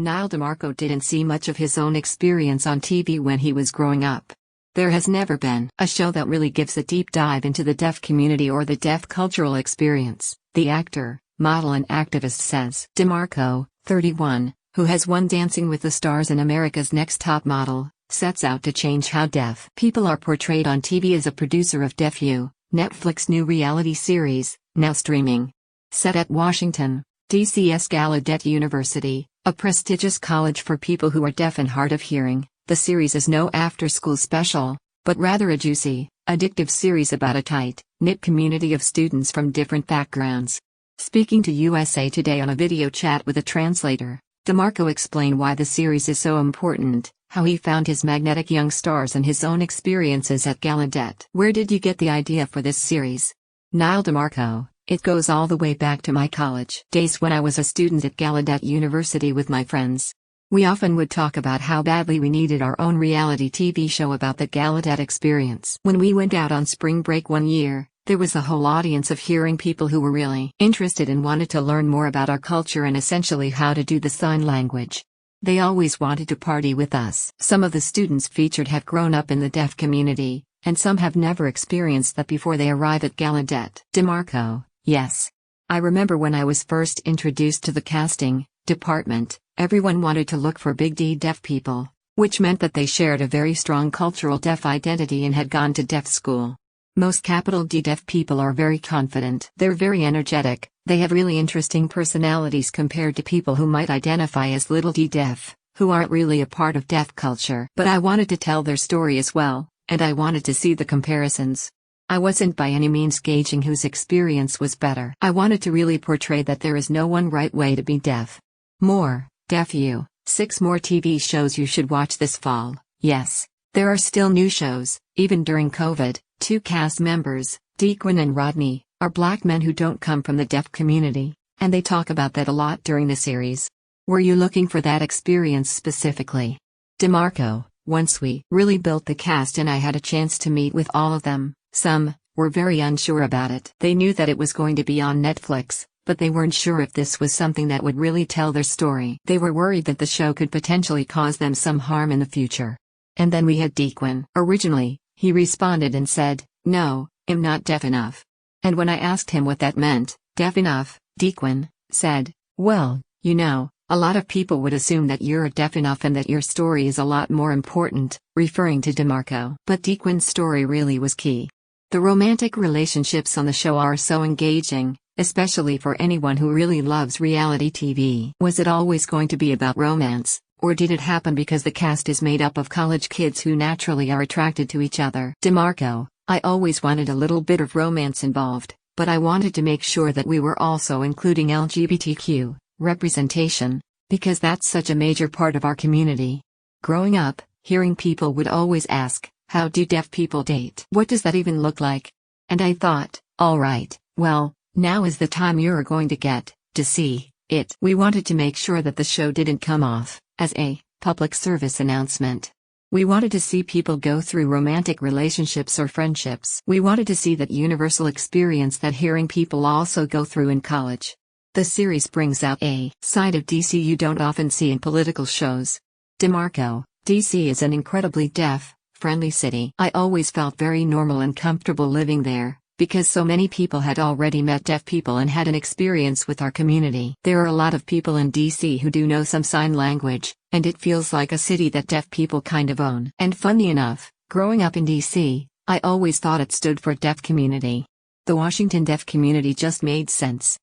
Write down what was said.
Nyle DiMarco didn't see much of his own experience on TV when he was growing up. There has never been a show that really gives a deep dive into the deaf community or the deaf cultural experience, the actor, model and activist says. DiMarco, 31, who has won Dancing with the Stars and America's Next Top Model, sets out to change how deaf people are portrayed on TV as a producer of Deaf U, Netflix's new reality series, now streaming. Set at Washington, D.C.'s Gallaudet University, a prestigious college for people who are deaf and hard of hearing, the series is no after-school special, but rather a juicy, addictive series about a tight-knit community of students from different backgrounds. Speaking to USA Today on a video chat with a translator, DiMarco explained why the series is so important, how he found his magnetic young stars and his own experiences at Gallaudet. Where did you get the idea for this series? Nyle DiMarco, it goes all the way back to my college days when I was a student at Gallaudet University with my friends. We often would talk about how badly we needed our own reality TV show about the Gallaudet experience. When we went out on spring break one year, there was a whole audience of hearing people who were really interested and wanted to learn more about our culture and essentially how to do the sign language. They always wanted to party with us. Some of the students featured have grown up in the deaf community, and some have never experienced that before they arrive at Gallaudet. DiMarco, yes. I remember when I was first introduced to the casting department, everyone wanted to look for big D deaf people, which meant that they shared a very strong cultural deaf identity and had gone to deaf school. Most capital D deaf people are very confident. They're very energetic, they have really interesting personalities compared to people who might identify as little d deaf, who aren't really a part of deaf culture. But I wanted to tell their story as well, and I wanted to see the comparisons. I wasn't by any means gauging whose experience was better. I wanted to really portray that there is no one right way to be deaf. More, Deaf U, 6 more TV shows you should watch this fall. Yes, there are still new shows, even during COVID. 2 cast members, Dequan and Rodney, are black men who don't come from the deaf community, and they talk about that a lot during the series. Were you looking for that experience specifically? DiMarco, once we really built the cast and I had a chance to meet with all of them, some were very unsure about it. They knew that it was going to be on Netflix, but they weren't sure if this was something that would really tell their story. They were worried that the show could potentially cause them some harm in the future. And then we had Dequan. Originally, he responded and said, "No, I'm not deaf enough." And when I asked him what that meant, deaf enough, Dequan said, "Well, you know, a lot of people would assume that you're deaf enough and that your story is a lot more important," referring to DiMarco. But Dequan's story really was key. The romantic relationships on the show are so engaging, especially for anyone who really loves reality TV. Was it always going to be about romance? Or did it happen because the cast is made up of college kids who naturally are attracted to each other? DiMarco, I always wanted a little bit of romance involved, but I wanted to make sure that we were also including LGBTQ representation, because that's such a major part of our community. Growing up, hearing people would always ask, how do deaf people date? What does that even look like? And I thought, alright, well, now is the time you're going to get to see it. We wanted to make sure that the show didn't come off as a public service announcement. We wanted to see people go through romantic relationships or friendships. We wanted to see that universal experience that hearing people also go through in college. The series brings out a side of DC you don't often see in political shows. DiMarco, DC is an incredibly deaf-friendly city. I always felt very normal and comfortable living there, because so many people had already met deaf people and had an experience with our community. There are a lot of people in DC who do know some sign language, and it feels like a city that deaf people kind of own. And funny enough, growing up in DC, I always thought it stood for deaf community. The Washington deaf community just made sense.